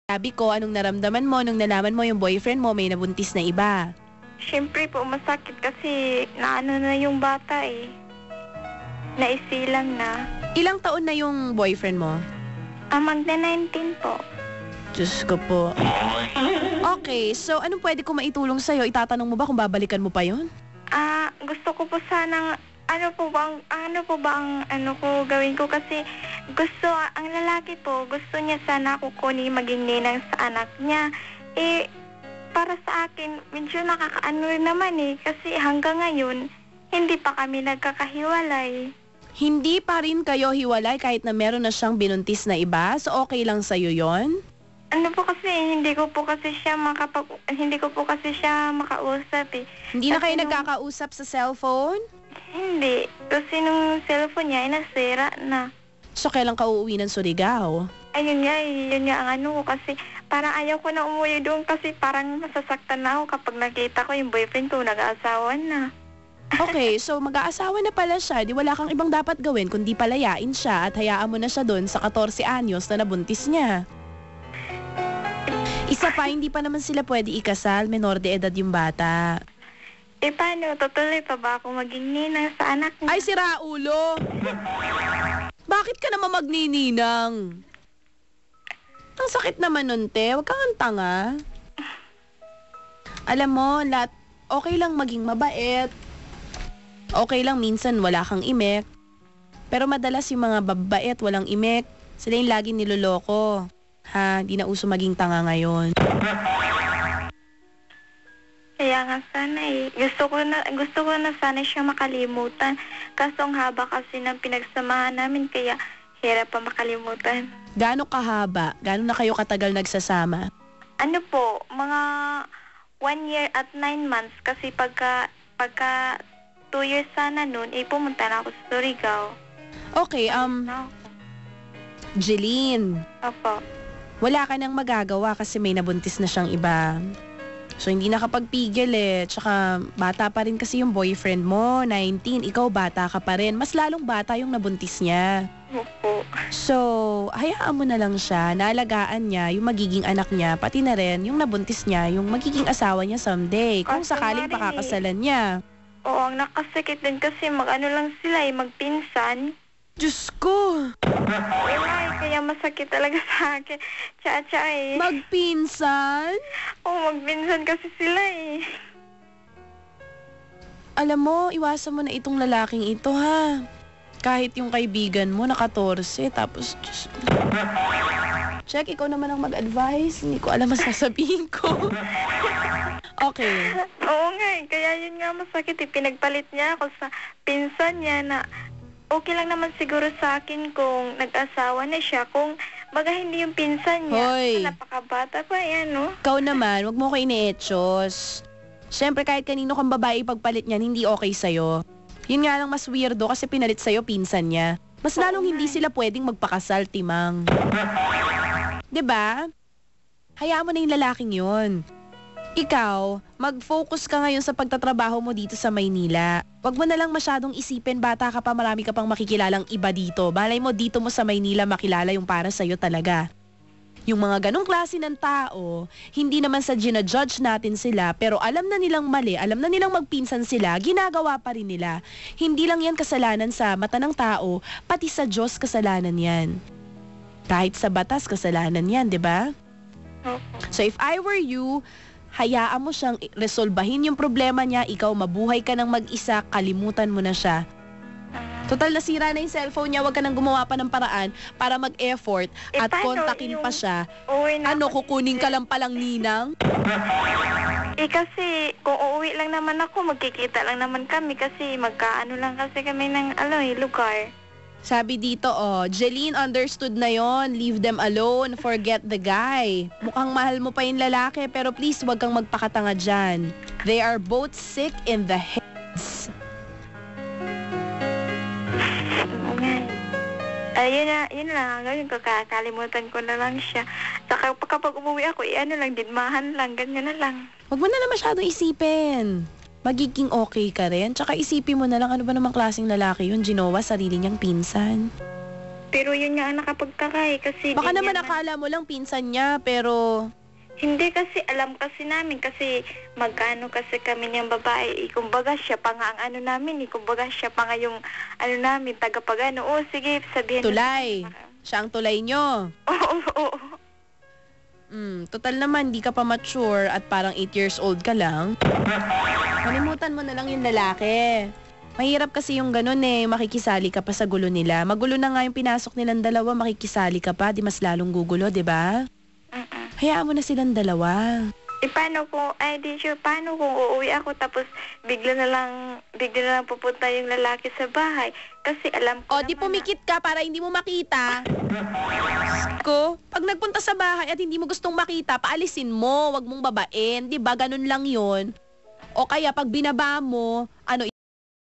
Sabi ko, anong naramdaman mo nung nalaman mo yung boyfriend mo may nabuntis na iba? Siyempre po, masakit kasi naano na yung bata eh. Naisilang na. Ilang taon na yung boyfriend mo? Magna-19 po. Diyos ko po. Okay, so anong pwede ko maitulong sa'yo? Itatanong mo ba kung babalikan mo pa yun? Gusto ko po sanang, ano po ba ang gawin ko kasi ang lalaki po, gusto niya sana ako kunin maging ninang sa anak niya. Eh, para sa akin, medyo nakakaano rin naman eh, kasi hanggang ngayon, hindi pa kami nagkakahiwalay. Hindi pa rin kayo hiwalay kahit na meron na siyang binuntis na iba? So okay lang sa'yo yon? Ano po kasi, hindi ko po kasi siya makausap eh. Hindi na kayo Kasi nagkakausap sa cellphone? Hindi. Kasi nung cellphone niya, nasira na. So kailan ka uuwi ng Surigao? Ayun nga ang ano ko kasi parang ayaw ko na umuwi doon kasi parang masasaktan na ako kapag nakita ko yung boyfriend ko nag-aasawa na. Okay, so mag-aasawa na pala siya, di wala kang ibang dapat gawin kundi palayain siya at hayaan mo na siya doon sa 14 anyos na nabuntis niya. Isa pa, hindi pa naman sila pwede ikasal, menor de edad yung bata. Eh paano, tutuloy pa ba ako maging ninang sa anak niya? Ay, si Raulo! Bakit ka naman magnininang? Ang sakit naman nun, te. Huwag kang tanga. Alam mo, okay lang maging mabait. Okay lang minsan wala kang imek. Pero madalas yung mga babait, walang imek, sila yung laging niloloko. Ha, di na uso maging tanga ngayon. Kaya nga sana eh. Gusto ko na sana siya makalimutan. Kaso ang haba kasi ng pinagsamahan namin kaya hirap pa makalimutan. Gaano kahaba? Gaano na kayo katagal nagsasama? Ano po, mga 1 year at 9 months kasi pagka 2 years sana noon, pumunta na ako sa Surigao. Okay, Jeline. Opo. Wala ka nang magagawa kasi may nabuntis na siyang iba. So, hindi nakapagpigil eh. Tsaka, bata pa rin kasi yung boyfriend mo, 19. Ikaw, bata ka pa rin. Mas lalong bata yung nabuntis niya. Opo. So, hayaan mo na lang siya. Naalagaan niya yung magiging anak niya, pati na rin yung nabuntis niya, yung magiging asawa niya someday. Kung sakaling pakakasalan niya. Oo, ang nakasakit din kasi mag-ano lang sila magpinsan. Diyos ko! Kaya masakit talaga sa akin. Tsa eh. Magpinsan? Oo, magpinsan kasi sila eh. Alam mo, iwasan mo na itong lalaking ito ha. Kahit yung kaibigan mo naka-14, tapos Diyos. Check, ikaw naman ang mag-advise. Hindi ko alam ang sasabihin ko. Okay. Oo nga eh. Kaya yun nga masakit eh. Pinagpalit niya ako sa pinsan niya na okay lang naman siguro sa akin kung nag-asawa na siya. Kung baga hindi yung pinsan niya. Hoy. Napakabata pa yan, no? Ikaw naman, wag mo ko ine-etchos. Siyempre kahit kanino kang babae pagpalit niyan, hindi okay sa'yo. Yun nga lang mas weirdo kasi pinalit sa'yo pinsan niya. Mas lalong hindi sila pwedeng magpakasal, Timang. 'Di ba? Hayaan mo na yung lalaking yun. Ikaw, mag-focus ka ngayon sa pagtatrabaho mo dito sa Maynila. Huwag mo na lang masyadong isipin, bata ka pa, marami ka pang makikilalang iba dito. Malay mo dito mo sa Maynila makilala yung para sa'yo talaga. Yung mga ganong klase ng tao, hindi naman sa ginajudge natin sila, pero alam na nilang mali, alam na nilang magpinsan sila, ginagawa pa rin nila. Hindi lang yan kasalanan sa mata ng tao, pati sa Diyos kasalanan yan. Kahit sa batas kasalanan yan, di ba? So if I were you, hayaan mo siyang resolbahin yung problema niya, ikaw mabuhay ka ng mag-isa, kalimutan mo na siya. Total nasira na yung cellphone niya, wag ka nang gumawa pa ng paraan para mag-effort at kontakin pa siya. Ano, kukunin ka lang palang ninang? Kasi kung uuwi lang naman ako, magkikita lang naman kami kasi magkaano lang kasi kami ng lugar. Sabi dito, Jeline, understood na yon. Leave them alone. Forget the guy. Mukhang mahal mo pa yung lalaki, pero please wag kang magpakatanga dyan. They are both sick in the heads. Yun lang. Gawin ko, kakalimutan ko na lang siya. Saka kapag umuwi ako, didmahan lang, ganyan na lang. Huwag mo na lang masyadong isipin. Magiging okay ka rin. Tsaka isipin mo na lang, ano ba namang klaseng lalaki yun? Ginawa sarili niyang pinsan. Pero yun nga ang nakapagtaka eh, kasi... Baka di naman niya akala mo lang pinsan niya, pero... Hindi kasi, alam kasi namin, kasi magkano kasi kami niyang babae. Kumbaga siya pa nga ang ano namin, kumbaga siya pa nga yung ano namin, tagapagano. O sige, sabihin Tulay. Siya ang tulay nyo. Oo. Total naman, di ka pa mature at parang 8 years old ka lang. Kalimutan mo na lang yung lalaki. Mahirap kasi yung ganun eh, makikisali ka pa sa gulo nila. Magulo na nga yung pinasok nilang dalawa, makikisali ka pa, di mas lalong gugulo, di ba? Hayaan mo na silang dalawa. Paano kung, paano kung uuwi ako tapos bigla na lang pupunta yung lalaki sa bahay? Kasi alam ko O, di pumikit ka para hindi mo makita. Ko, pag nagpunta sa bahay at hindi mo gustong makita, paalisin mo, wag mong babain. Di ba? Ganun lang yon. O kaya, pag binaba mo, ano,